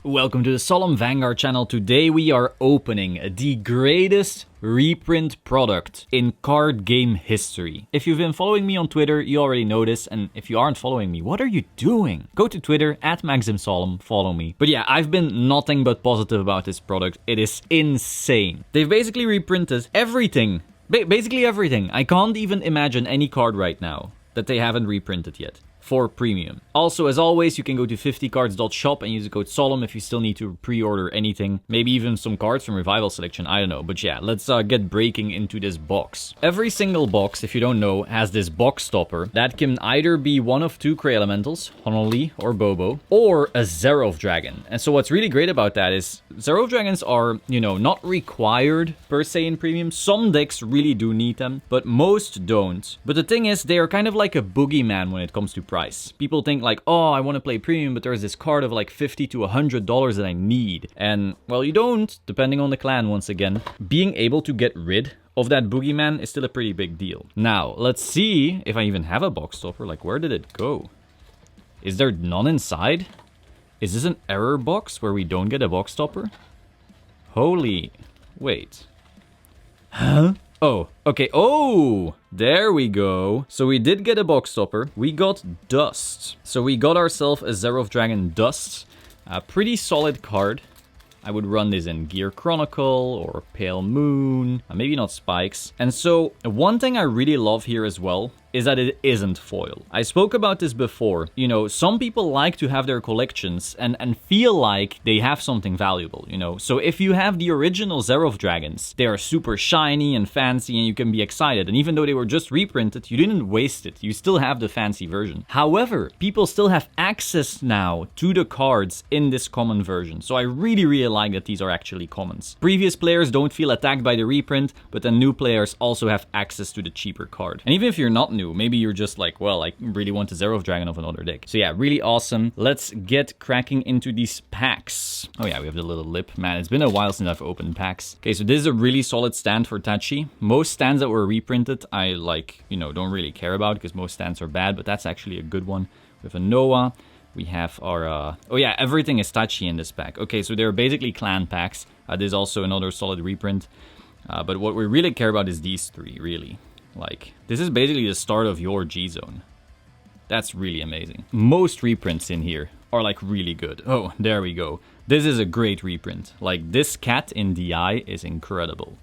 Welcome to the Solemn Vanguard channel. Today we are opening the greatest reprint product in card game history. If you've been following me on Twitter, you already know this, and if you aren't following me, what are you doing? Go to Twitter, @MaximSolemn, follow me. But yeah, I've been nothing but positive about this product. It is insane. They've basically reprinted everything. Basically everything. I can't even imagine any card right now that they haven't reprinted yet for premium. Also, as always, you can go to 50cards.shop and use the code Solemn if you still need to pre-order anything. Maybe even some cards from Revival Selection, I don't know. But yeah, let's get breaking into this box. Every single box, if you don't know, has this box stopper that can either be one of two Cray Elementals, Honolulu or Bobo, or a Zerov Dragon. And so what's really great about that is Zerov Dragons are, you know, not required per se in premium. Some decks really do need them, but most don't. But the thing is, they are kind of like a boogeyman when it comes to price. People think like, oh, I want to play premium, but there's this card of like $50 to $100 that I need. And, well, you don't, depending on the clan once again. Being able to get rid of that boogeyman is still a pretty big deal. Now, let's see if I even have a box stopper. Like, where did it go? Is there none inside? Is this an error box where we don't get a box stopper? Holy... wait. Huh? Oh, okay. Oh, there we go. So we did get a box stopper. We got Dust. So we got ourselves a Zerov Dragon Dust. A pretty solid card. I would run this in Gear Chronicle or Pale Moon. Maybe not Spikes. And so one thing I really love here as well is that it isn't foil. I spoke about this before. You know, some people like to have their collections and feel like they have something valuable, you know. So if you have the original Zerov Dragons, they are super shiny and fancy and you can be excited. And even though they were just reprinted, you didn't waste it. You still have the fancy version. However, people still have access now to the cards in this common version. So I really, really like that these are actually commons. Previous players don't feel attacked by the reprint, but then new players also have access to the cheaper card. And even if you're not new, maybe you're just like, well, I really want a Zerov Dragon of another deck. So yeah, really awesome. Let's get cracking into these packs. Oh yeah, we have the little lip. Man, it's been a while since I've opened packs. Okay, so this is a really solid stand for Tachi. Most stands that were reprinted, I like, you know, don't really care about because most stands are bad, but that's actually a good one. We have a Noah. We have our, oh yeah, everything is Tachi in this pack. Okay, so they're basically clan packs. There's also another solid reprint. But what we really care about is these three, really. Like, this is basically the start of your G-Zone. That's really amazing. Most reprints in here are like really good. Oh, there we go. This is a great reprint. Like, this cat in DI is incredible.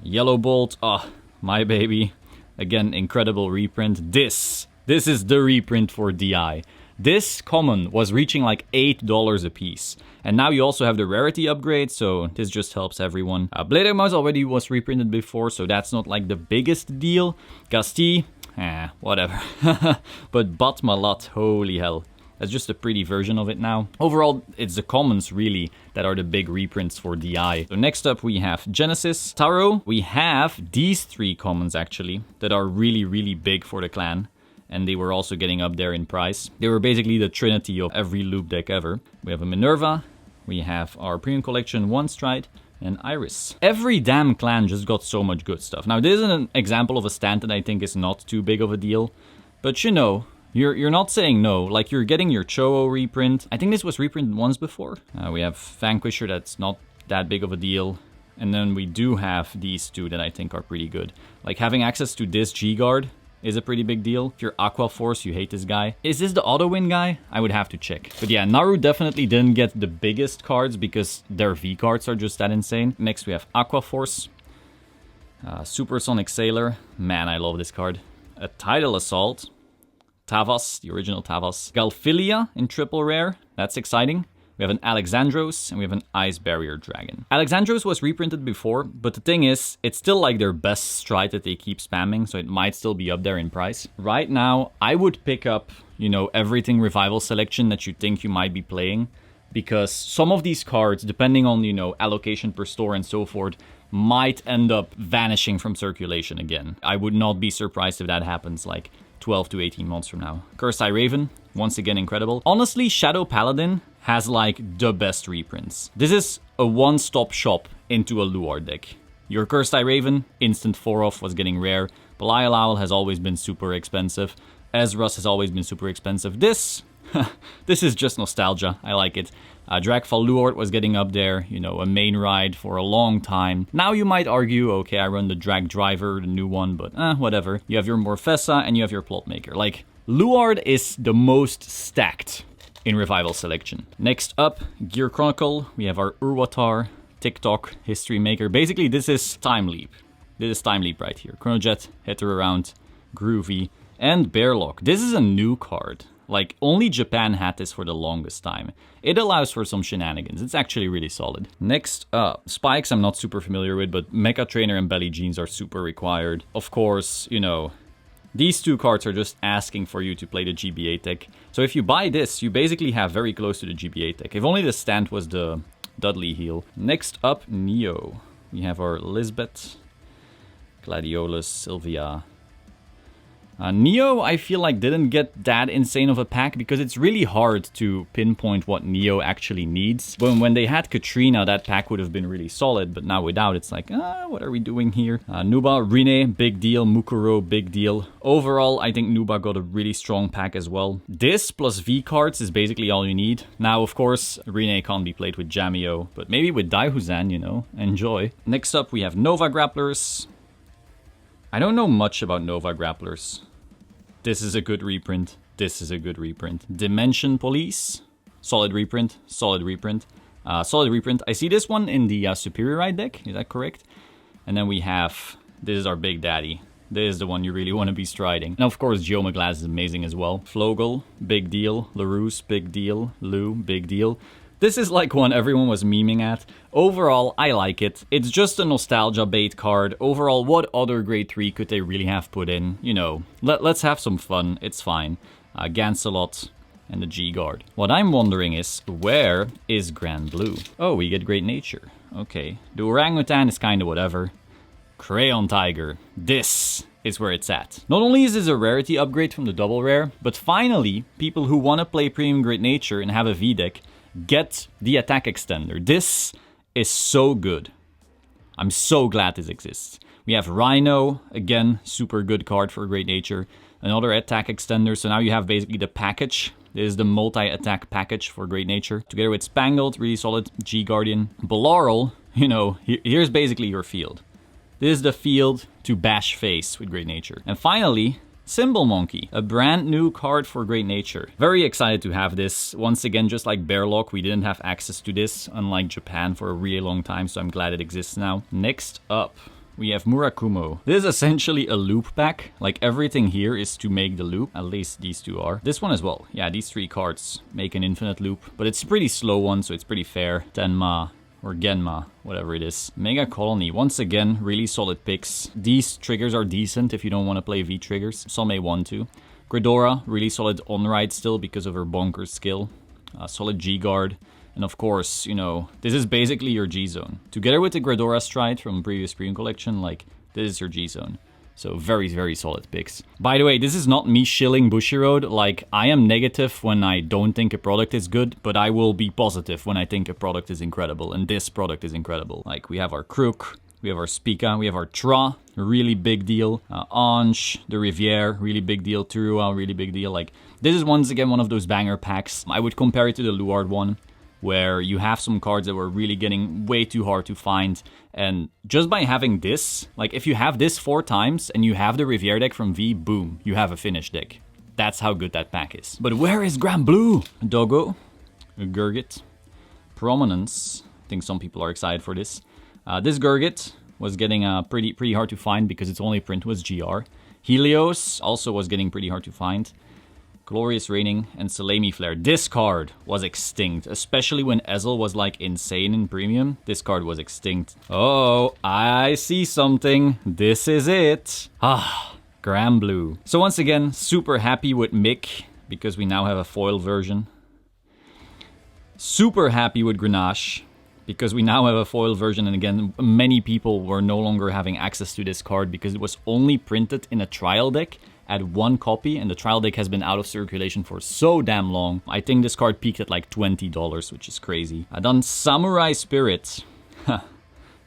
Yellow Bolt, oh, my baby. Again, incredible reprint. This is the reprint for DI. This common was reaching like $8 a piece. And now you also have the rarity upgrade, so this just helps everyone. Blade Mouse already was reprinted before, so that's not like the biggest deal. Gasti, whatever. But Batmalat, holy hell. That's just a pretty version of it now. Overall, it's the commons really that are the big reprints for DI. So next up we have Genesis. Taro, we have these three commons actually that are really, really big for the clan. And they were also getting up there in price. They were basically the trinity of every loop deck ever. We have a Minerva, we have our premium collection One Stride, and Iris. Every damn clan just got so much good stuff. Now this is an example of a stand that I think is not too big of a deal. But you know, you're not saying no. Like, you're getting your Cho-Oh reprint. I think this was reprinted once before. We have Vanquisher, that's not that big of a deal. And then we do have these two that I think are pretty good. Like, having access to this G-Guard is a pretty big deal. If you're Aqua Force, you hate this guy. Is this the auto-win guy? I would have to check. But yeah, Naru definitely didn't get the biggest cards because their V cards are just that insane. Next we have Aqua Force. Supersonic Sailor. Man, I love this card. A Tidal Assault. Tavas, the original Tavas. Galphilia in triple rare. That's exciting. We have an Alexandros, and we have an Ice Barrier Dragon. Alexandros was reprinted before, but the thing is, it's still like their best stride that they keep spamming, so it might still be up there in price. Right now, I would pick up, you know, everything Revival Selection that you think you might be playing, because some of these cards, depending on, you know, allocation per store and so forth, might end up vanishing from circulation again. I would not be surprised if that happens, like, 12 to 18 months from now. Cursed Eye Raven, once again incredible. Honestly, Shadow Paladin has like the best reprints. This is a one-stop shop into a Luar deck. Your Cursed Eye Raven, instant 4-off, was getting rare. Belial Owl has always been super expensive. Ezra's has always been super expensive. This is just nostalgia. I like it. Dragfall Luort was getting up there, you know, a main ride for a long time. Now you might argue, okay, I run the Drag Driver, the new one, but whatever. You have your Morfessa and you have your Plotmaker. Like, Luard is the most stacked in Revival Selection. Next up, Gear Chronicle. We have our Urwatar, TikTok, History Maker. Basically, this is Time Leap. This is Time Leap right here. Chronojet, Header Around, Groovy, and Bearlock. This is a new card. Like, only Japan had this for the longest time. It allows for some shenanigans. It's actually really solid. Next up, Spikes I'm not super familiar with, but Mecha Trainer and Belly Jeans are super required. Of course, you know, these two cards are just asking for you to play the GBA tech. So if you buy this, you basically have very close to the GBA tech. If only the stand was the Dudley heal. Next up, Neo. We have our Lisbeth, Gladiolus, Sylvia. Neo, I feel like, didn't get that insane of a pack because it's really hard to pinpoint what Neo actually needs. When they had Katrina, that pack would have been really solid, but now without, it's like, what are we doing here? Nuba, Rine, big deal. Mukuro, big deal. Overall, I think Nuba got a really strong pack as well. This plus V cards is basically all you need. Now, of course, Rine can't be played with Jamio, but maybe with Daihuzan, you know, enjoy. Next up, we have Nova Grapplers. I don't know much about Nova Grapplers. This is a good reprint. This is a good reprint. Dimension Police. Solid reprint. Solid reprint. Solid reprint. I see this one in the Superior Ride deck. Is that correct? And then we have... This is our big daddy. This is the one you really want to be striding. Now, of course, Geomaglass is amazing as well. Flogel, big deal. Larousse, big deal. Lou, big deal. This is like one everyone was memeing at. Overall, I like it. It's just a nostalgia bait card. Overall, what other grade 3 could they really have put in? You know, let's have some fun. It's fine. Gancelot and the G-Guard. What I'm wondering is, where is Granblue? Oh, we get Great Nature. Okay. The Orangutan is kind of whatever. Crayon Tiger. This is where it's at. Not only is this a rarity upgrade from the double rare, but finally, people who want to play Premium Great Nature and have a V deck get the attack extender. This is so good. I'm so glad this exists. We have Rhino, again, super good card for Great Nature. Another attack extender, so now you have basically the package. This is the multi-attack package for Great Nature. Together with Spangled, really solid. G-Guardian. Balaurel, you know, here's basically your field. This is the field to bash face with Great Nature. And finally, Symbol Monkey, a brand new card for Great Nature. Very excited to have this. Once again, just like Bearlock, we didn't have access to this, unlike Japan, for a really long time, so I'm glad it exists now. Next up, we have Murakumo. This is essentially a loop pack. Like, everything here is to make the loop. At least these two are. This one as well. Yeah, these three cards make an infinite loop, but it's a pretty slow one, so it's pretty fair. Tenma. Or Genma, whatever it is. Megacolony, once again, really solid picks. These triggers are decent if you don't want to play V triggers. Some may want to. Gridora, really solid on-ride still because of her bonkers skill. Solid G-Guard. And of course, you know, this is basically your G-Zone. Together with the Gridora Stride from previous Premium Collection, like, this is your G-Zone. So very, very solid picks. By the way, this is not me shilling Bushiroad. Like, I am negative when I don't think a product is good, but I will be positive when I think a product is incredible. And this product is incredible. Like, we have our Crook, we have our Spica, we have our Tra, really big deal. Ange, the Riviere, really big deal. Turua, really big deal. Like, this is once again one of those banger packs. I would compare it to the Luard one, where you have some cards that were really getting way too hard to find. And just by having this, like if you have this 4 times and you have the Riviere deck from V, boom, you have a finished deck. That's how good that pack is. But where is Granblue? Dogo, Gurgit, Prominence. I think some people are excited for this. This Gurgit was getting pretty hard to find because its only print was GR. Helios also was getting pretty hard to find. Glorious Reigning, and Salami Flare. This card was extinct, especially when Ezel was like insane in Premium. This card was extinct. Oh, I see something. This is it. Granblue. So once again, super happy with Mick, because we now have a foil version. Super happy with Grenache, because we now have a foil version, and again, many people were no longer having access to this card because it was only printed in a trial deck at 1 copy, and the trial deck has been out of circulation for so damn long. I think this card peaked at like $20, which is crazy. I done Samurai Spirit.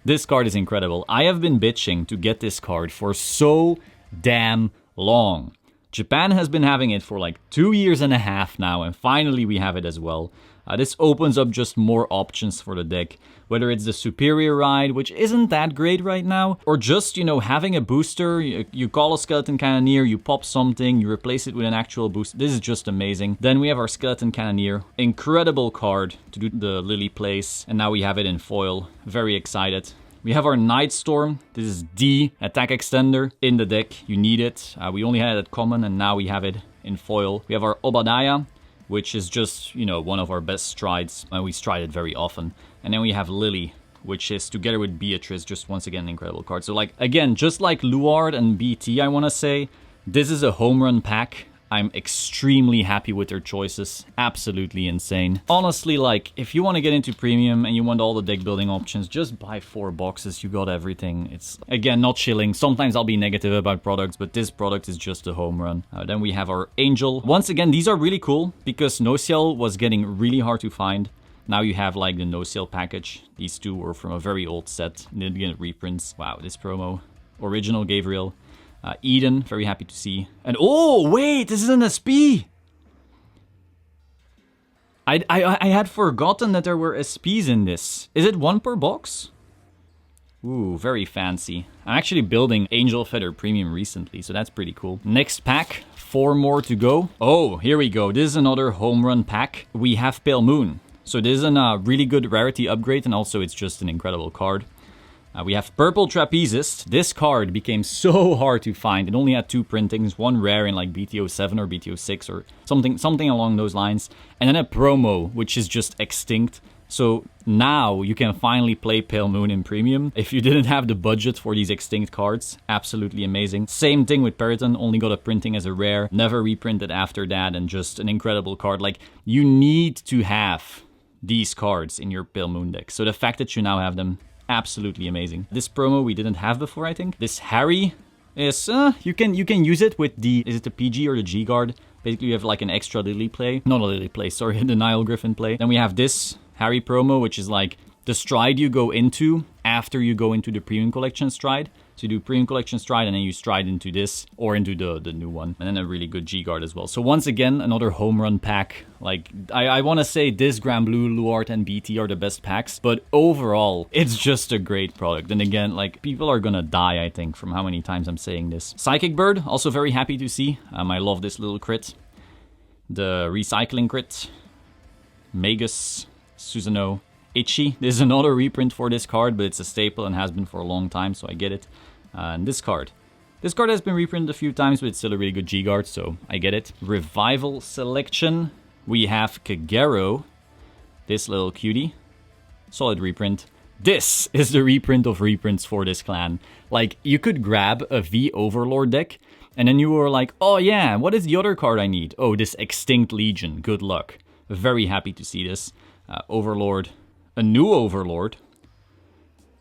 This card is incredible. I have been bitching to get this card for so damn long. Japan has been having it for like 2.5 years now, and finally we have it as well. This opens up just more options for the deck. Whether it's the Superior Ride, which isn't that great right now, or just, you know, having a booster, you call a Skeleton Cannoneer, you pop something, you replace it with an actual booster. This is just amazing. Then we have our Skeleton Cannoneer. Incredible card to do the Lily plays. And now we have it in foil. Very excited. We have our Night Storm. This is the attack extender in the deck. You need it. We only had it common, and now we have it in foil. We have our Obadiah, which is just, you know, one of our best strides. And we stride it very often. And then we have Lily, which is, together with Beatrice, just once again an incredible card. So, like, again, just like Luard and BT, I want to say, this is a home run pack. I'm extremely happy with their choices. Absolutely insane. Honestly, like, if you want to get into premium and you want all the deck building options, just buy 4 boxes. You got everything. It's, again, not shilling. Sometimes I'll be negative about products, but this product is just a home run. Then we have our Angel. Once again, these are really cool because No Ciel was getting really hard to find. Now you have, like, the No Ciel package. These two were from a very old set. Didn't get reprints. Wow, this promo. Original Gabriel. Eden, very happy to see. And oh, wait, this is an SP! I had forgotten that there were SPs in this. Is it 1 per box? Ooh, very fancy. I'm actually building Angel Feather Premium recently, so that's pretty cool. Next pack, 4 more to go. Oh, here we go. This is another home run pack. We have Pale Moon. So this is a really good rarity upgrade, and also it's just an incredible card. We have Purple Trapezist. This card became so hard to find. It only had 2 printings, one rare in like BTO7 or BTO6 or something along those lines. And then a promo, which is just extinct. So now you can finally play Pale Moon in premium. If you didn't have the budget for these extinct cards, absolutely amazing. Same thing with Periton, only got a printing as a rare, never reprinted after that, and just an incredible card. Like, you need to have these cards in your Pale Moon deck. So the fact that you now have them, absolutely amazing. This promo we didn't have before, I think. This Harry is, you can use it with the, is it the PG or the G guard? Basically you have like an extra Lily play. Not a Lily play, sorry, the Nile Griffin play. Then we have this Harry promo, which is like the stride you go into after you go into the Premium Collection stride. So you do Premium Collection stride and then you stride into this or into the new one. And then a really good G-Guard as well. So once again, another home run pack. Like, I want to say this Granblue, Luart, and BT are the best packs. But overall, it's just a great product. And again, like, people are gonna die, I think, from how many times I'm saying this. Psychic Bird, also very happy to see. I love this little crit. The Recycling crit. Magus, Susanoo. Itchy. There's another reprint for this card, but it's a staple and has been for a long time, so I get it. And this card. This card has been reprinted a few times, but it's still a really good G-Guard, so I get it. Revival Selection. We have Kagero. This little cutie. Solid reprint. This is the reprint of reprints for this clan. Like, you could grab a V Overlord deck, and then you were like, oh yeah, what is the other card I need? Oh, this Extinct Legion. Good luck. Very happy to see this. Overlord. A new Overlord.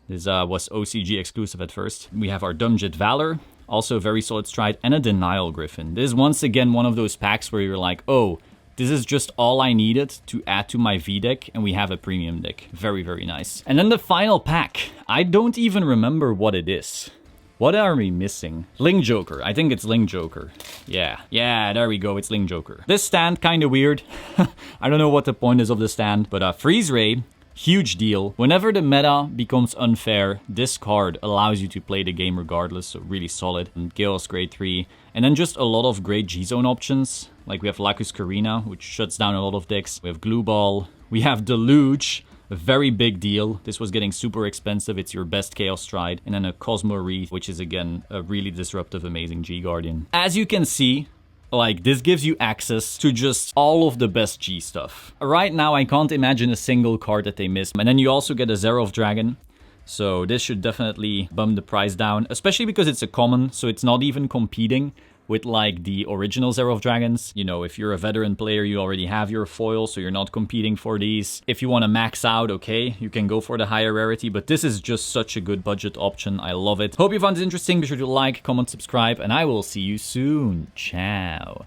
This was OCG exclusive at first. We have our Dumjet Valor, also very solid stride, and a Denial Griffin. This is once again one of those packs where you're like, oh, this is just all I needed to add to my V deck, and we have a premium deck. Very, very nice. And then the final pack. I don't even remember what it is. What are we missing? Link Joker. I think it's Link Joker. Yeah, there we go. It's Link Joker. This stand, kind of weird. I don't know what the point is of the stand, but Freeze Ray. Huge deal. Whenever the meta becomes unfair, this card allows you to play the game regardless, so really solid. And Chaos grade 3. And then just a lot of great G-Zone options. Like we have Lacus Carina, which shuts down a lot of decks. We have Glue Ball. We have Deluge. A very big deal. This was getting super expensive. It's your best Chaos Stride. And then a Cosmo Wreath, which is again a really disruptive, amazing G-Guardian. As you can see, like, this gives you access to just all of the best G stuff. Right now, I can't imagine a single card that they miss. And then you also get a Zerov Dragon. So this should definitely bump the price down, especially because it's a common, so it's not even competing with like the original Zerov Dragons. You know, if you're a veteran player, you already have your foil, so you're not competing for these. If you want to max out, okay, you can go for the higher rarity, but this is just such a good budget option. I love it. Hope you found it interesting. Be sure to like, comment, subscribe, and I will see you soon. Ciao.